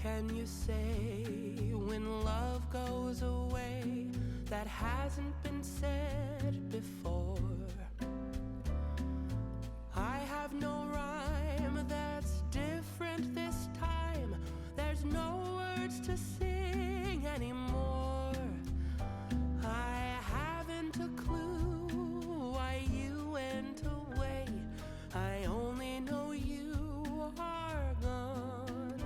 can you say when love goes away that hasn't been said before? I have no rhyme that's different this time. There's no words to sing anymore. I haven't a clue why you went away. I only know you are gone.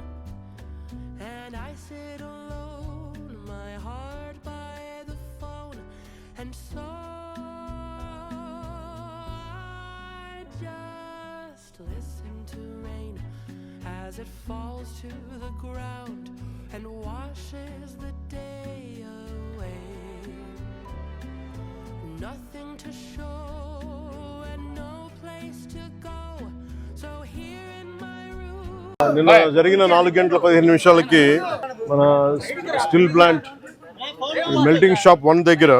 And I sit alone, my heart by the phone. And so I just listen to rain as it falls to the ground and washes the day away. Nothing to show and no place to go. So here in my room. నిన్న జరిగిన 4:15 మన steel plant melting shop 1 దగ్గర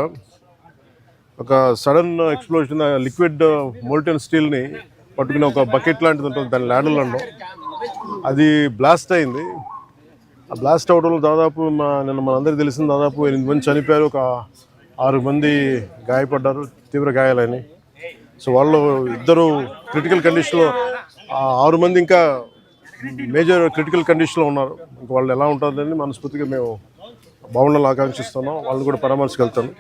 ఒక sudden explosion, liquid molten స్టీల్ని పట్టుకుని ఒక bucket లాంటిది ఉంటుంది, దాని ల్యాడర్లో అది బ్లాస్ట్ అయింది. ఆ బ్లాస్ట్ అవడంలో దాదాపు నిన్న మనందరికీ తెలిసింది దాదాపు 8 మంది చనిపోయారు, ఒక 6 మంది గాయపడ్డారు, తీవ్ర గాయాలని. సో వాళ్ళు 2 క్రిటికల్ కండిషన్లో, 6 మంది ఇంకా మేజర్ క్రిటికల్ కండిషన్లో ఉన్నారు. ఇంకా వాళ్ళు ఎలా ఉంటుందని మనస్ఫూర్తిగా మేము బాగుండాలని ఆకాంక్షిస్తున్నాం. వాళ్ళని కూడా పరామర్శకెళ్తాను.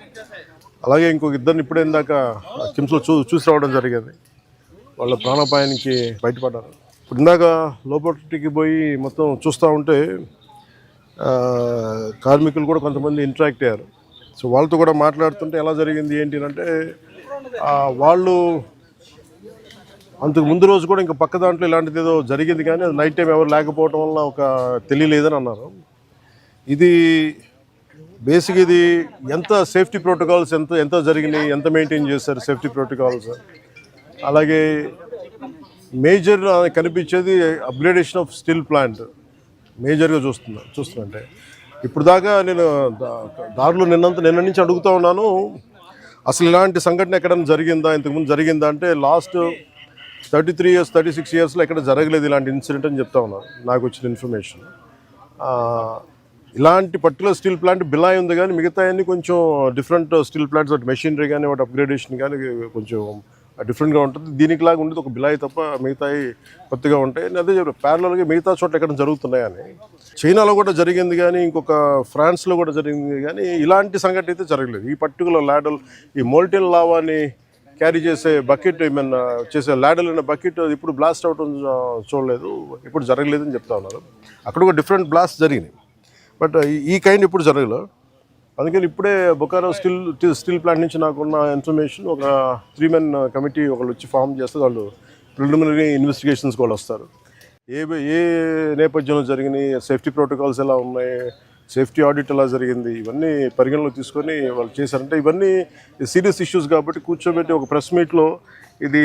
అలాగే ఇంకొక 2 ఇప్పుడే ఇందాక కిమ్స్లో చూసి రావడం జరిగింది. వాళ్ళ ప్రాణాపాయానికి బయటపడ్డారు. ఇప్పుడు ఇందాక లోపలికి పోయి మొత్తం చూస్తూ ఉంటే కార్మికులు కూడా కొంతమంది ఇంటరాక్ట్ అయ్యారు. సో వాళ్ళతో కూడా మాట్లాడుతుంటే ఎలా జరిగింది ఏంటి అంటే, వాళ్ళు అంతకు ముందు రోజు కూడా ఇంకా పక్క దాంట్లో ఇలాంటిది ఏదో జరిగింది, కానీ అది నైట్ టైం ఎవరు లేకపోవడం వల్ల ఒక తెలియలేదని అన్నారు. ఇది బేసిక్, ఇది ఎంత సేఫ్టీ ప్రోటోకాల్స్ ఎంత జరిగినాయి, ఎంత మెయింటైన్ చేశారు సేఫ్టీ ప్రోటోకాల్స్. అలాగే మేజర్ కనిపించేది అప్గ్రేడేషన్ ఆఫ్ స్టీల్ ప్లాంట్ మేజర్గా చూస్తుంటే ఇప్పుడు దాకా నేను దారిలో నిన్న నుంచి అడుగుతూ ఉన్నాను, అసలు ఇలాంటి సంఘటన ఎక్కడైనా జరిగిందా, ఇంతకుముందు జరిగిందా అంటే లాస్ట్ 33 years 36 yearsలో ఎక్కడ జరగలేదు ఇలాంటి ఇన్సిడెంట్ అని చెప్తా ఉన్నారు నాకు వచ్చిన ఇన్ఫర్మేషన్. ఇలాంటి పర్టికులర్ స్టీల్ ప్లాంట్ బిలాయ్ ఉంది, కానీ మిగతా అన్ని కొంచెం డిఫరెంట్ స్టీల్ ప్లాంట్స్, వాటి మెషినరీ కానీ వాటి అప్గ్రేడేషన్ కానీ కొంచెం డిఫరెంట్గా ఉంటుంది. దీనికి లాగా ఉండేది ఒక బిలాయ్ తప్ప మిగతాయి కొత్తగా ఉంటాయి. అదే ప్యారలల్గా మిగతా చోట్ల ఎక్కడ జరుగుతున్నాయని. చైనాలో కూడా జరిగింది, కానీ ఇంకొక ఫ్రాన్స్లో కూడా జరిగింది, కానీ ఇలాంటి సంఘటన అయితే జరగలేదు. ఈ పర్టికులర్ ల్యాడల్, ఈ మోల్టెన్ లావాని క్యారీ చేసే బకెట్, ఏమన్నా చేసే ల్యాడల్ అనే బకెట్ ఇప్పుడు బ్లాస్ట్ అవడం చూడలేదు, ఇప్పుడు జరగలేదని చెప్తా ఉన్నారు. అక్కడ ఒక డిఫరెంట్ బ్లాస్ట్ జరిగినాయి, బట్ ఈ కైండ్ ఇప్పుడు జరగలేదు. అందుకని ఇప్పుడే బొకారో స్టీల్ ప్లాంట్ నుంచి నాకున్న ఇన్ఫర్మేషన్, ఒక 3 men కమిటీ ఒకళ్ళు వచ్చి ఫామ్ చేస్తే వాళ్ళు ప్రిలిమినరీ ఇన్వెస్టిగేషన్స్ కూడా వస్తారు. ఏ నేపథ్యంలో జరిగినాయి, సేఫ్టీ ప్రోటోకాల్స్ ఎలా ఉన్నాయి, సేఫ్టీ ఆడిట్ ఎలా జరిగింది, ఇవన్నీ పరిగణలోకి తీసుకొని వాళ్ళు చేశారంటే ఇవన్నీ సీరియస్ ఇష్యూస్ కాబట్టి కూర్చోబెట్టి ఒక ప్రెస్ మీట్లో ఇది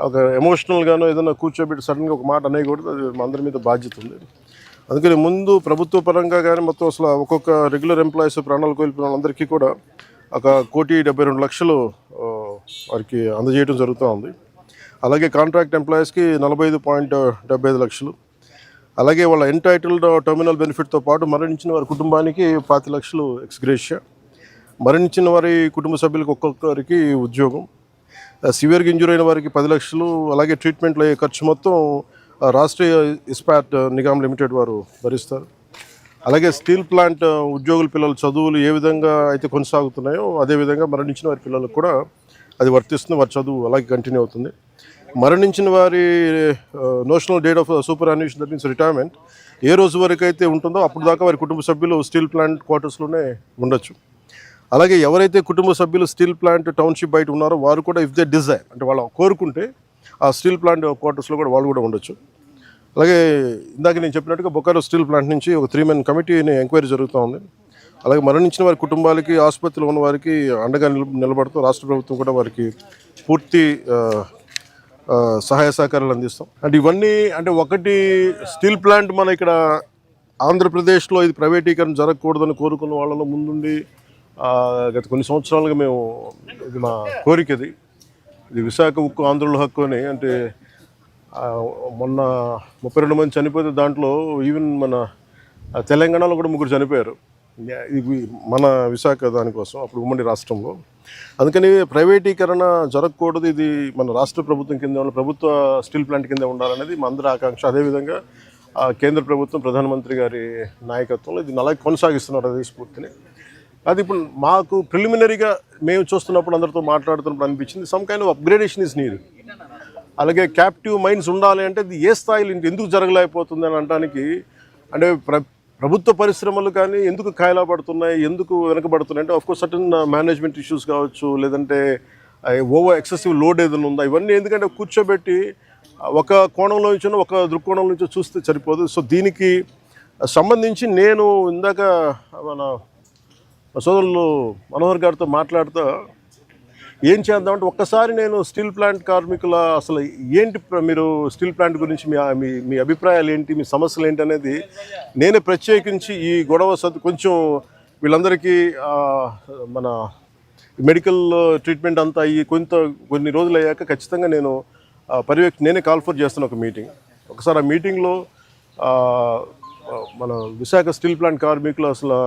ఒక ఎమోషనల్గానో ఏదైనా కూర్చోబెట్టి సడన్గా ఒక మాట అనేయకూడదు, అది మా అందరి మీద బాధ్యత ఉంది. అందుకని ముందు ప్రభుత్వ పరంగా కానీ మొత్తం అసలు ఒక్కొక్క రెగ్యులర్ ఎంప్లాయీస్ ప్రాణాలు కోల్పోయిన వాళ్ళందరికీ కూడా 1,72,00,000 వారికి అందజేయడం జరుగుతూ ఉంది. అలాగే కాంట్రాక్ట్ ఎంప్లాయీస్కి 45.75 లక్షలు, అలాగే వాళ్ళ ఎంటైటిల్డ్ టర్మినల్ బెనిఫిట్తో పాటు మరణించిన వారి కుటుంబానికి 5 లక్షలు ఎక్స్గ్రేషియా, మరణించిన వారి కుటుంబ సభ్యులకు ఒక్కొక్కరికి ఉద్యోగం, సివియర్గా ఇంజూర్ అయిన వారికి 10 లక్షలు, అలాగే ట్రీట్మెంట్లో అయ్యే ఖర్చు మొత్తం రాష్ట్రీయ ఇస్పాట్ నిగమ్ లిమిటెడ్ వారు భరిస్తారు. అలాగే స్టీల్ ప్లాంట్ ఉద్యోగుల పిల్లల చదువులు ఏ విధంగా అయితే కొనసాగుతున్నాయో అదేవిధంగా మరణించిన వారి పిల్లలకు కూడా అది వర్తిస్తుంది, వారి చదువు అలాగే కంటిన్యూ అవుతుంది. మరణించిన వారి notional date of superannuation, that means retirement, ఏ రోజు వరకు అయితే ఉంటుందో అప్పుడు దాకా వారి కుటుంబ సభ్యులు స్టీల్ ప్లాంట్ క్వార్టర్స్లోనే ఉండొచ్చు. అలాగే ఎవరైతే కుటుంబ సభ్యులు స్టీల్ ప్లాంట్ టౌన్షిప్ బయట ఉన్నారో వారు కూడా ఇఫ్ దే డిజైర్ అంటే వాళ్ళు కోరుకుంటే ఆ స్టీల్ ప్లాంట్ క్వార్టర్స్లో కూడా వాళ్ళు కూడా ఉండొచ్చు. అలాగే ఇందాక నేను చెప్పినట్టుగా బొకారో స్టీల్ ప్లాంట్ నుంచి ఒక 3 men కమిటీని ఎంక్వైరీ జరుగుతూ ఉంది. అలాగే మరణించిన వారి కుటుంబాలకి, ఆసుపత్రిలో ఉన్న వారికి అండగా నిలబడుతూ రాష్ట్ర ప్రభుత్వం కూడా వారికి పూర్తి సహాయ సహకారాలు అందిస్తాం. అంటే ఇవన్నీ అంటే ఒకటి స్టీల్ ప్లాంట్ మన ఇక్కడ ఆంధ్రప్రదేశ్లో ఇది ప్రైవేటీకరణ జరగకూడదని కోరుకున్న వాళ్ళలో ముందుండి గత కొన్ని సంవత్సరాలుగా మేము ఇది మా కోరిక, ఇది విశాఖ ఉక్కు ఆంధ్రుల హక్కు అని, అంటే మొన్న 32 మంది చనిపోతే దాంట్లో ఈవెన్ మన తెలంగాణలో కూడా 3 చనిపోయారు. ఇది మన విశాఖ దానికోసం అప్పుడు ఉమ్మడి రాష్ట్రంలో. అందుకని ప్రైవేటీకరణ జరగకూడదు, ఇది మన రాష్ట్ర ప్రభుత్వం కింద ప్రభుత్వ స్టీల్ ప్లాంట్ కింద ఉండాలనేది మా అందరి ఆకాంక్ష. అదేవిధంగా కేంద్ర ప్రభుత్వం ప్రధానమంత్రి గారి నాయకత్వంలో ఇది అలాగే కొనసాగిస్తున్నారు అదే స్ఫూర్తిని. అది ఇప్పుడు మాకు ప్రిలిమినరీగా మేము చూస్తున్నప్పుడు అందరితో మాట్లాడుతున్నప్పుడు అనిపించింది some kind of upgradation is need. అలాగే క్యాప్టివ్ మైండ్స్ ఉండాలి అంటే ఇది ఏ స్థాయిలో ఎందుకు జరగలేకపోతుంది అని అనడానికి, అంటే ప్రభుత్వ పరిశ్రమలు కానీ ఎందుకు కాయలా పడుతున్నాయి, ఎందుకు వెనకబడుతున్నాయి అంటే ఆఫ్కోర్స్ సర్టన్ మేనేజ్మెంట్ ఇష్యూస్ కావచ్చు, లేదంటే ఓవర్ ఎక్సెసివ్ లోడ్ ఏదైనా ఉందా, ఇవన్నీ ఎందుకంటే కూర్చోబెట్టి ఒక కోణంలో నుంచి ఒక దృక్కోణం నుంచి చూస్తే సరిపోదు. సో దీనికి సంబంధించి నేను ఇందాక మన సోదరులు మనోహర్ గారితో మాట్లాడుతూ ఏం చేద్దామంటే ఒక్కసారి నేను స్టీల్ ప్లాంట్ కార్మికుల అసలు ఏంటి, మీరు స్టీల్ ప్లాంట్ గురించి మీ అభిప్రాయాలు ఏంటి, మీ సమస్యలు ఏంటి అనేది నేనే ప్రత్యేకించి ఈ గొడవ కొంచెం వీళ్ళందరికీ మన మెడికల్ ట్రీట్మెంట్ అంతా అయ్యి కొన్ని రోజులు అయ్యాక ఖచ్చితంగా నేను నేనే కాల్ఫర్ చేస్తున్న ఒక మీటింగ్. ఒకసారి ఆ మీటింగ్లో మన విశాఖ స్టీల్ ప్లాంట్ కార్మికులు అసలు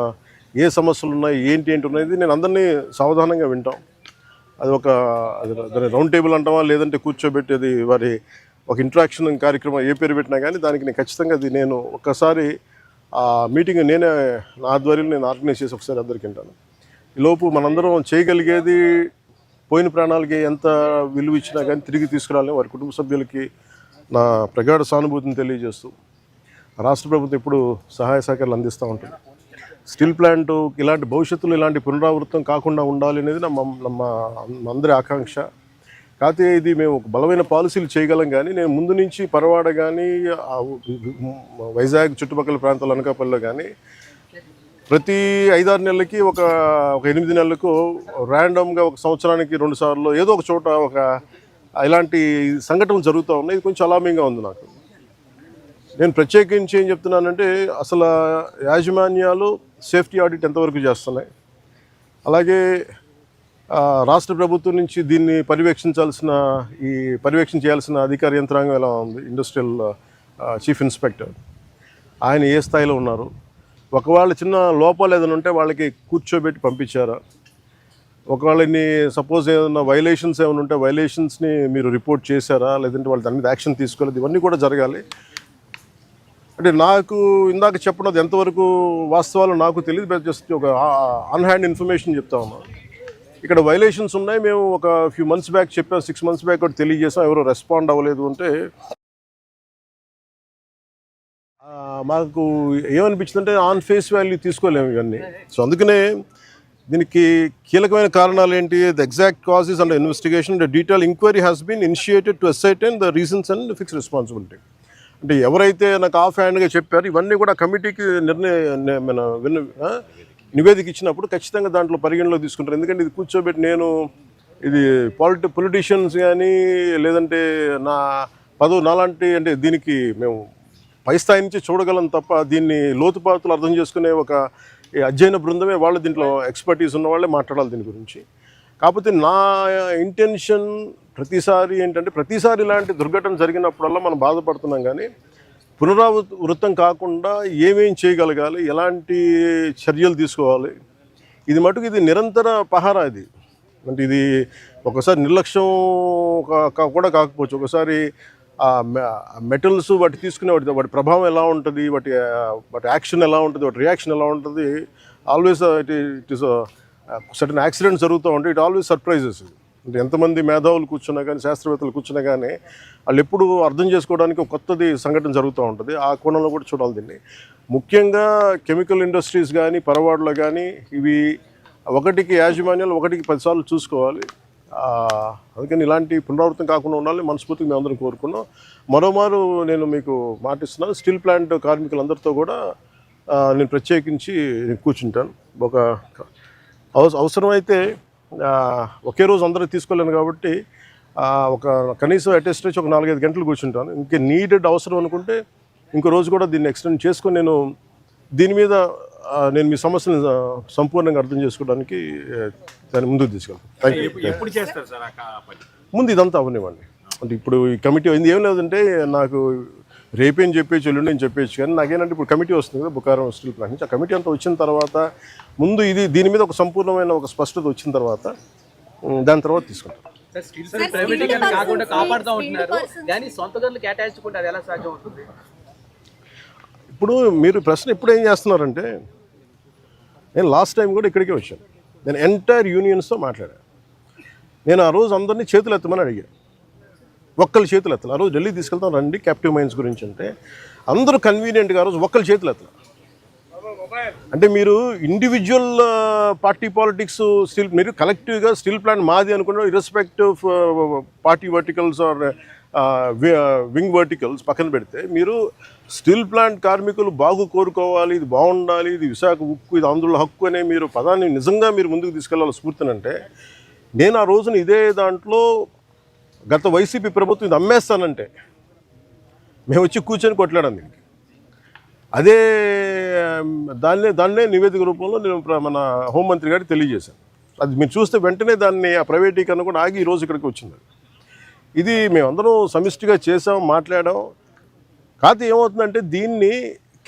ఏ సమస్యలు ఉన్నాయి, ఏంటి ఉన్నది నేను అందరినీ సావధానంగా వింటాం. అది దాని రౌండ్ టేబుల్ అంటామా, లేదంటే కూర్చోబెట్టేది వారి ఒక ఇంటరాక్షన్ కార్యక్రమం ఏ పేరు పెట్టినా కానీ దానికి నేను ఖచ్చితంగా నేను ఒక్కసారి ఆ మీటింగ్ నేనే నా ఆధ్వర్యంలో నేను ఆర్గనైజ్ చేసి ఒకసారి అందరికి వింటాను. ఈలోపు మనందరం చేయగలిగేది పోయిన ప్రాణాలకి ఎంత విలువ ఇచ్చినా కానీ తిరిగి తీసుకురాలని వారి కుటుంబ సభ్యులకి నా ప్రగాఢ సానుభూతిని తెలియజేస్తూ రాష్ట్ర ప్రభుత్వం ఎప్పుడు సహాయ సహకారాలు అందిస్తూ ఉంటుంది. స్టీల్ ప్లాంట్ ఇలాంటి భవిష్యత్తులో ఇలాంటి పునరావృతం కాకుండా ఉండాలి అనేది మా అందరి ఆకాంక్ష. కాకపోతే ఇది మేము ఒక బలమైన పాలసీలు చేయగలం, కానీ నేను ముందు నుంచి పరవాడ కానీ వైజాగ్ చుట్టుపక్కల ప్రాంతాల అనకాపల్లిలో కానీ ప్రతి 5-6 నెలలకి ఒక 8 నెలలకు ర్యాండమ్గా ఒక సంవత్సరానికి 2 సార్లు ఏదో ఒక చోట ఇలాంటి సంఘటనలు జరుగుతూ ఉన్నాయి. ఇది కొంచెం అలామింగ్గా ఉంది నాకు. నేను ప్రత్యేకించి ఏం చెప్తున్నానంటే అసలు యాజమాన్యాలు సేఫ్టీ ఆడిట్ ఎంతవరకు చేస్తున్నాయి, అలాగే రాష్ట్ర ప్రభుత్వం నుంచి దీన్ని పర్యవేక్షణ చేయాల్సిన అధికార యంత్రాంగం ఎలా ఉంది, ఇండస్ట్రియల్ చీఫ్ ఇన్స్పెక్టర్ ఆయన ఏ స్థాయిలో ఉన్నారు, ఒకవేళ చిన్న లోపాలు ఏదైనా ఉంటే వాళ్ళకి కూర్చోబెట్టి పంపించారా, ఒకవేళ సపోజ్ ఏదైనా వైలేషన్స్ ఏమైనా ఉంటే వైలేషన్స్ని మీరు రిపోర్ట్ చేశారా, లేదంటే వాళ్ళు దాని మీద యాక్షన్ తీసుకోలేదు, ఇవన్నీ కూడా జరగాలి. అంటే నాకు ఇందాక చెప్పినది ఎంతవరకు వాస్తవాలు నాకు తెలియదు, జస్ట్ ఒక ఆన్ హ్యాండ్ ఇన్ఫర్మేషన్ చెప్తా ఉన్నాను. ఇక్కడ వైలేషన్స్ ఉన్నాయి, మేము ఒక ఫ్యూ మంత్స్ బ్యాక్ చెప్పాం, 6 months బ్యాక్ కూడా తెలియజేసాం, ఎవరో రెస్పాండ్ అవ్వలేదు అంటే మాకు ఏమనిపించిందంటే ఆన్ ఫేస్ వాల్యూ తీసుకోలేము ఇవన్నీ. సో అందుకనే దీనికి కీలకమైన కారణాలు ఏంటి, the exact causes and investigation detail enquiry has been initiated to ascertain the reasons and fix responsibility. అంటే ఎవరైతే నాకు ఆఫ్ హ్యాండ్గా చెప్పారు ఇవన్నీ కూడా కమిటీకి నివేదిక ఇచ్చినప్పుడు ఖచ్చితంగా దాంట్లో పరిగణలో తీసుకుంటారు. ఎందుకంటే ఇది కూర్చోబెట్టి నేను ఇది పొలిటీషియన్స్ కానీ లేదంటే నా పదవి నాలాంటి అంటే దీనికి మేము పై స్థాయి నుంచి చూడగలం తప్ప దీన్ని లోతుపాతులు అర్థం చేసుకునే ఒక అధ్యయన బృందమే వాళ్ళు దీంట్లో ఎక్స్పర్టీస్ ఉన్న వాళ్ళే మాట్లాడాలి దీని గురించి. కాకపోతే నా ఇంటెన్షన్ ప్రతిసారి ఏంటంటే ప్రతిసారి ఇలాంటి దుర్ఘటన జరిగినప్పుడల్లా మనం బాధపడుతున్నాం, కానీ పునరావృతం కాకుండా ఏమేం చేయగలగాలి, ఎలాంటి చర్యలు తీసుకోవాలి, ఇది మటుకు ఇది నిరంతర పహారా. ఇది అంటే ఇది ఒకసారి నిర్లక్ష్యం కూడా కాకపోవచ్చు, ఒకసారి మెటల్స్ వాటి తీసుకునే వాటి ప్రభావం ఎలా ఉంటుంది, వాటి యాక్షన్ ఎలా ఉంటుంది, వాటి రియాక్షన్ ఎలా ఉంటుంది, always it is certain accidents జరుగుతూ ఉంటాయి, ఇట్ ఆల్వేస్ సర్ప్రైజెస్. అంటే ఎంతమంది మేధావులు కూర్చున్నా కానీ శాస్త్రవేత్తలు కూర్చున్నా కానీ వాళ్ళు ఎప్పుడు అర్థం చేసుకోవడానికి ఒక కొత్తది సంఘటన జరుగుతూ ఉంటుంది. ఆ కోణంలో కూడా చూడాలి దీన్ని. ముఖ్యంగా కెమికల్ ఇండస్ట్రీస్ కానీ పరవాడలో కానీ ఇవి ఒకటికి యాజమాన్యాలు 1కి 10 సార్లు చూసుకోవాలి. అందుకని ఇలాంటి పునరావృతం కాకుండా ఉండాలని మనస్ఫూర్తిగా మేము అందరం కోరుకున్నాం. మరోమారు నేను మీకు మాటిస్తున్నాను, స్టీల్ ప్లాంట్ కార్మికులందరితో కూడా నేను ప్రత్యేకించి కూర్చుంటాను. ఒక అవసరమైతే ఒకే రోజు అందరూ తీసుకోలేను కాబట్టి ఒక కనీసం అటెస్ట్ ఒక 4-5 గంటలు కూర్చుంటాను. ఇంకే నీడెడ్ అవసరం అనుకుంటే ఇంకో రోజు కూడా దీన్ని ఎక్స్టెండ్ చేసుకొని నేను దీని మీద నేను మీ సమస్యను సంపూర్ణంగా అర్థం చేసుకోవడానికి దాన్ని ముందుకు తీసుకెళ్తాను. Thank you. ముందు ఇదంతా అవనివ్వండి. అంటే ఇప్పుడు ఈ కమిటీ అయింది ఏం లేదంటే నాకు రేపేం చెప్పేసి ఎల్లుండి అని చెప్పేసి, కానీ నాకేంటంటే ఇప్పుడు కమిటీ వస్తుంది కదా బుకారం స్టీల్ ప్లాంట్ నుంచి. ఆ కమిటీ అంతా వచ్చిన తర్వాత ముందు దీని మీద ఒక సంపూర్ణమైన ఒక స్పష్టత వచ్చిన తర్వాత దాని తర్వాత తీసుకుంటాం. కాకుండా కాపాడుతూ ఉంటున్నారు కానీ సొంత గనులు కేటాయించుకుంటే అది ఎలా సాధ్యం అవుతుంది? ఇప్పుడు మీరు ప్రశ్న ఇప్పుడు ఏం చేస్తున్నారంటే, నేను లాస్ట్ టైం కూడా ఇక్కడికే వచ్చాను. నేను ఎంటైర్ యూనియన్స్తో మాట్లాడాను. నేను ఆ రోజు అందరినీ చేతులు ఎత్తమని అడిగాను. ఒక్కళ్ళు చేతులు ఎత్తాలి. ఆ రోజు ఢిల్లీ తీసుకెళ్తాం రండి క్యాప్టివ్ మైన్స్ గురించి అంటే అందరూ కన్వీనియంట్గా ఆ రోజు ఒక్కళ్ళు చేతులు ఎత్తాలి. అంటే మీరు ఇండివిజువల్ పార్టీ పాలిటిక్స్ స్టిల్ మీరు కలెక్టివ్గా స్టీల్ ప్లాంట్ మాది అనుకున్న irrespective party verticals or wing verticals పక్కన పెడితే, మీరు స్టీల్ ప్లాంట్ కార్మికులు బాగు కోరుకోవాలి, ఇది బాగుండాలి, ఇది విశాఖ ఉక్కు, ఇది ఆంధ్రుల హక్కు అనే మీరు పదాన్ని నిజంగా మీరు ముందుకు తీసుకెళ్లాలి స్ఫూర్తినంటే, నేను ఆ రోజున ఇదే దాంట్లో గత వైసీపీ ప్రభుత్వం ఇది అమ్మేస్తానంటే మేము వచ్చి కూర్చొని కొట్లాడాం దీనికి. అదే దాన్నే నివేదిక రూపంలో నేను మన హోంమంత్రి గారికి తెలియజేశాను. అది మీరు చూస్తే వెంటనే దాన్ని ఆ ప్రైవేటీకరణ కూడా ఆగి ఈరోజు ఇక్కడికి వచ్చింది. ఇది మేమందరం సమిష్టిగా చేసాం, మాట్లాడాం. కాకపోతే ఏమవుతుందంటే దీన్ని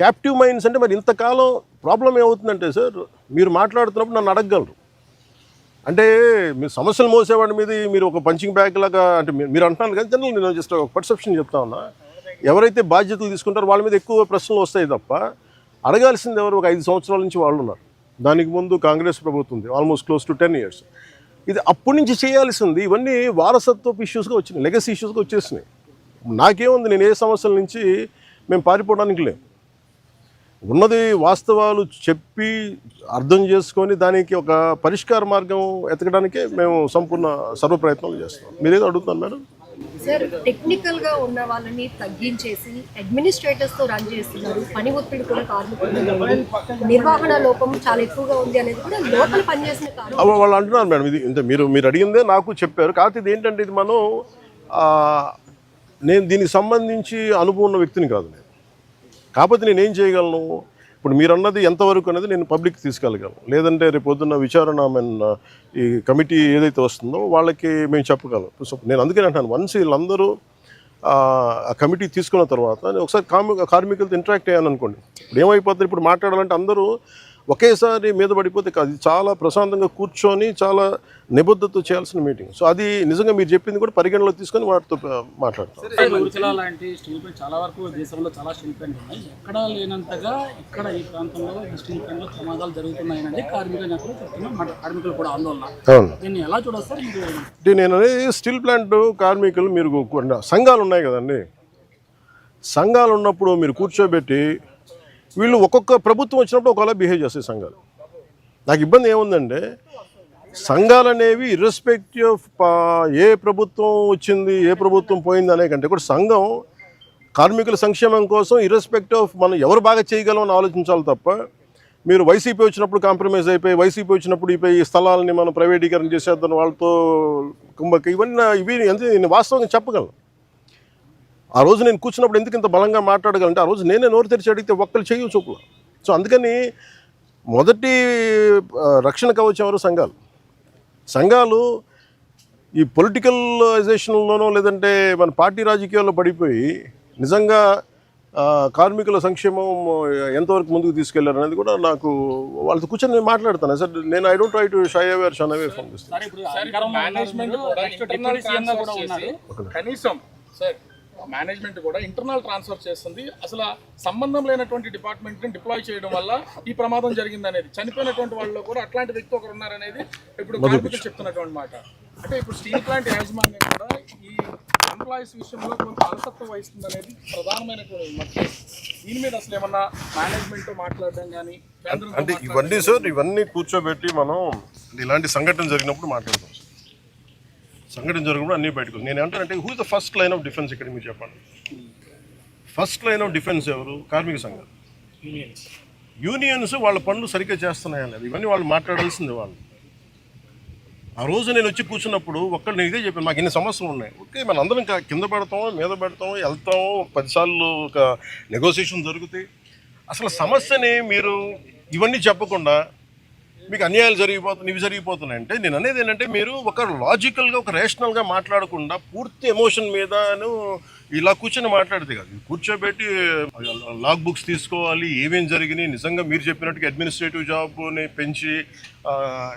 క్యాప్టివ్ మైన్స్ అంటే మరి ఇంతకాలం ప్రాబ్లం ఏమవుతుందంటే సార్, మీరు మాట్లాడుతున్నప్పుడు నన్ను అడగగలరు. అంటే మీరు సమస్యలు మోసేవాడి మీద మీరు ఒక పంచింగ్ బ్యాగ్ లాగా అంటే మీరు అంటున్నారు కానీ జనరల్ నేను జస్ట్ ఒక పర్సెప్షన్ చెప్తా ఉన్నా. ఎవరైతే బాధ్యతలు తీసుకుంటారో వాళ్ళ మీద ఎక్కువ ప్రశ్నలు వస్తాయి తప్ప అడగాల్సింది ఎవరు? ఒక 5 సంవత్సరాల నుంచి వాళ్ళు ఉన్నారు. దానికి ముందు కాంగ్రెస్ ప్రభుత్వం ఉంది, ఆల్మోస్ట్ క్లోజ్ టు 10 years. ఇది అప్పటి నుంచి చేయాల్సింది. ఇవన్నీ వారసత్వపు ఇష్యూస్గా వచ్చినాయి, లెగసీ ఇష్యూస్గా వచ్చేసినాయి. నాకేముంది, నేను ఏ సమస్యల నుంచి మేము పారిపోవడానికి లేము. ఉన్నది వాస్తవాలు చెప్పి అర్థం చేసుకొని దానికి ఒక పరిష్కార మార్గం ఎతకడానికే మేము సంపూర్ణ సర్వప్రయత్నాలు చేస్తాం. మీరేదో అడుగుతున్నారు మేడం? సార్, టెక్నికల్ గా ఉన్న వాళ్ళని తగ్గించేసి అడ్మినిస్ట్రేటర్స్ తో రన్ చేస్తున్నారు. పని ఒత్తిడి కూడా కార్మికులు, నిర్వహణ లోపం చాలా ఎక్కువగా ఉంది అనేది కూడా లోపల పనిచేసిన కారణం వాళ్ళు అంటున్నారు మేడం. ఇది ఇంత మీరు అడిగిందే నాకు చెప్పారు. కాకపోతే ఇది ఏంటంటే, ఇది మనం నేను దీనికి సంబంధించి అనుభవం ఉన్న వ్యక్తిని కాదు నేను. కాకపోతే నేను ఏం చేయగలను, ఇప్పుడు మీరు అన్నది ఎంతవరకు అనేది నేను పబ్లిక్ తీసుకెళ్ళగలను. లేదంటే రేపు పొద్దున్న విచారణ ఈ కమిటీ ఏదైతే వస్తుందో వాళ్ళకి మేము చెప్పగలం. సో నేను అందుకని అంటాను, వన్స్ వీళ్ళందరూ ఆ కమిటీ తీసుకున్న తర్వాత నేను ఒకసారి కార్మికులతో ఇంటరాక్ట్ అయ్యాను అనుకోండి. ఇప్పుడు ఏమైపోతుంది, ఇప్పుడు మాట్లాడాలంటే అందరూ ఒకేసారి మీద పడిపోతే కాదు. చాలా ప్రశాంతంగా కూర్చొని చాలా నిబద్ధతతో చేయాల్సిన మీటింగ్. సో అది నిజంగా మీరు చెప్పింది కూడా పరిగణలో తీసుకొని వాటితో మాట్లాడతాం. లాంటి స్టీల్ ప్లాంట్ చాలా వరకు దేశంలో చాలా స్టీల్ ప్లాంట్ ఉన్నాయి. ఎక్కడ లేనంతగా ఇక్కడ ఈ ప్రాంతంలో ఈ స్టీల్ ప్లాంట్లో ప్రమాదాలు జరుగుతున్నాయని కార్మిక నేతలు చెప్తున్నారు. కార్మికులు కూడా ఆందోళన. దీన్ని ఎలా చూడొస్తారు మీరు? నేను స్టీల్ ప్లాంట్ కార్మికులు, మీరు సంఘాలు ఉన్నాయి కదండి, సంఘాలు ఉన్నప్పుడు మీరు కూర్చోబెట్టి వీళ్ళు ఒక్కొక్క ప్రభుత్వం వచ్చినప్పుడు ఒకలా బిహేవ్ చేస్తాయి సంఘాలు. నాకు ఇబ్బంది ఏముందంటే, సంఘాలు అనేవి ఇర్రెస్పెక్టివ్ ఆఫ్ ఏ ప్రభుత్వం వచ్చింది ఏ ప్రభుత్వం పోయింది అనే కంటే కూడా సంఘం కార్మికుల సంక్షేమం కోసం ఇర్రెస్పెక్టివ్ ఆఫ్ మనం ఎవరు బాగా చేయగలం అని ఆలోచించాలి తప్ప, మీరు వైసీపీ వచ్చినప్పుడు కాంప్రమైజ్ అయిపోయి, వైసీపీ వచ్చినప్పుడు ఈ స్థలాలని మనం ప్రైవేటీకరణ చేసేద్దాం వాళ్ళతో కుంభక ఇవి నేను వాస్తవంగా చెప్పగలను. ఆ రోజు నేను కూర్చున్నప్పుడు ఎందుకు ఇంత బలంగా మాట్లాడగలంటే, ఆ రోజు నేనే నోరు తెరిచి అడిగితే ఒక్కరు చెయ్యి చూపులు. సో అందుకని మొదటి రక్షణ కవచం ఎవరు? సంఘాలు ఈ పొలిటికలైజేషన్లోనో లేదంటే మన పార్టీ రాజకీయాల్లో పడిపోయి నిజంగా కార్మికుల సంక్షేమం ఎంతవరకు ముందుకు తీసుకెళ్లారు అనేది కూడా నాకు వాళ్ళతో కూర్చొని నేను మాట్లాడతాను సార్. నేను I don't try to shy away from this. Management కూడా ఇంటర్నల్ ట్రాన్స్ఫర్ చేస్తుంది. అసలు సంబంధం లేనటువంటి డిపార్ట్మెంట్ని డిప్లాయ్ చేయడం వల్ల ఈ ప్రమాదం జరిగింది అనేది, చనిపోయినటువంటి వాళ్ళు కూడా అట్లాంటి వ్యక్తి ఒకరు ఉన్నారనేది ఇప్పుడు కార్మికులు చెప్తున్నటువంటి మాట. అంటే ఇప్పుడు స్టీల్ ప్లాంట్ యాజమాన్యం కూడా ఈ ఎంప్లాయీస్ విషయంలో కొంత అలసత్వం వహిస్తుంది అనేది ప్రధానమైనటువంటి విమర్శ. దీని మీద అసలు ఏమన్నా మేనేజ్మెంట్తో మాట్లాడడం కానీ అంటే ఇవన్నీ సార్, ఇవన్నీ కూర్చోబెట్టి మనం ఇలాంటి సంఘటన జరిగినప్పుడు మాట్లాడతాం. సంఘటన జరిగినప్పుడు అన్నీ బయటకు. నేను ఏమంటానంటే, who is the first line of defence ఇక్కడ మీరు చెప్పండి. ఫస్ట్ లైన్ ఆఫ్ డిఫెన్స్ ఎవరు? కార్మిక సంఘాలు, యూనియన్స్. వాళ్ళ పనులు సరిగ్గా చేస్తున్నాయనేది ఇవన్నీ వాళ్ళు మాట్లాడాల్సింది. వాళ్ళు ఆ రోజు నేను వచ్చి కూర్చున్నప్పుడు ఒక్కళ్ళు నేను ఇదే చెప్పాను, మాకు ఇన్ని సమస్యలు ఉన్నాయి. ఓకే, మన అందరం కింద పెడతాం, మీద పెడతాం, వెళ్తాం, 10 సార్లు ఒక నెగోసియేషన్ జరుగుతాయి. అసలు సమస్యని మీరు ఇవన్నీ చెప్పకుండా మీకు అన్యాయాలు జరిగిపోతున్నాయి, ఇవి జరిగిపోతున్నాయి అంటే నేను అనేది ఏంటంటే మీరు ఒక లాజికల్గా ఒక రేషనల్గా మాట్లాడకుండా పూర్తి ఎమోషన్ మీదను ఇలా కూర్చొని మాట్లాడితే కాదు. కూర్చోబెట్టి లాగ్ బుక్స్ తీసుకోవాలి, ఏమేం జరిగినాయి, నిజంగా మీరు చెప్పినట్టుగా అడ్మినిస్ట్రేటివ్ జాబ్ని పెంచి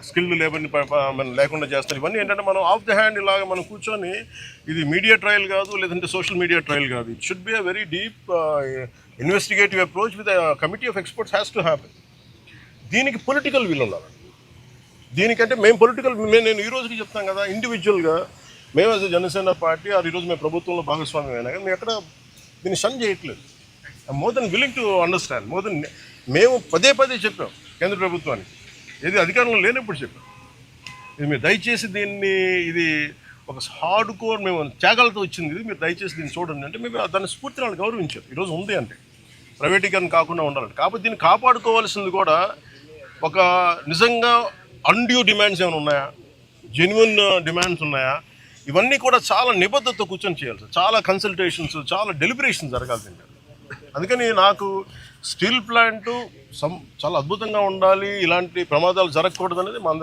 స్కిల్డ్ లేబర్ని మనం లేకుండా చేస్తారు. ఇవన్నీ ఏంటంటే మనం ఆఫ్ ది హ్యాండ్ ఇలాగ మనం కూర్చొని ఇది మీడియా ట్రయల్ కాదు, లేదంటే సోషల్ మీడియా ట్రయల్ కాదు. It should be a very deep investigative approach with committee of experts has to happen. దీనికి పొలిటికల్ విల్ ఉండాలి. దీనికంటే మేము నేను ఈ రోజుకి చెప్తాం కదా, ఇండివిజువల్గా మేము యాజ్ జనసేన పార్టీ ఈరోజు మేము ప్రభుత్వంలో భాగస్వామ్యం అయినా కానీ మేము ఎక్కడ దీన్ని షన్ చేయట్లేదు. More than willing to understand, more than మేము పదే చెప్పాం కేంద్ర ప్రభుత్వానికి, ఏది అధికారంలో లేనప్పుడు చెప్పాం, ఇది మీరు దయచేసి దీన్ని, ఇది ఒక హార్డ్ కోర్ మేము త్యాగాలతో వచ్చింది, ఇది మీరు దయచేసి దీన్ని చూడండి అంటే మేము దాన్ని స్ఫూర్తిని వాళ్ళు గౌరవించారు. ఈరోజు ఉంది అంటే ప్రైవేటీకరణ కాకుండా ఉండాలంటే. కాకపోతే దీన్ని కాపాడుకోవాల్సింది కూడా ఒక నిజంగా అన్డ్యూ డిమాండ్స్ ఏమైనా ఉన్నాయా, జెన్యున్ డిమాండ్స్ ఉన్నాయా, ఇవన్నీ కూడా చాలా నిబద్ధతతో కూర్చొని చేయాలి. చాలా కన్సల్టేషన్స్, చాలా డెలిబరేషన్ జరగాల్సింది. అందుకని నాకు స్టీల్ ప్లాంటు చాలా అద్భుతంగా ఉండాలి, ఇలాంటి ప్రమాదాలు జరగకూడదు అనేది మా అందరి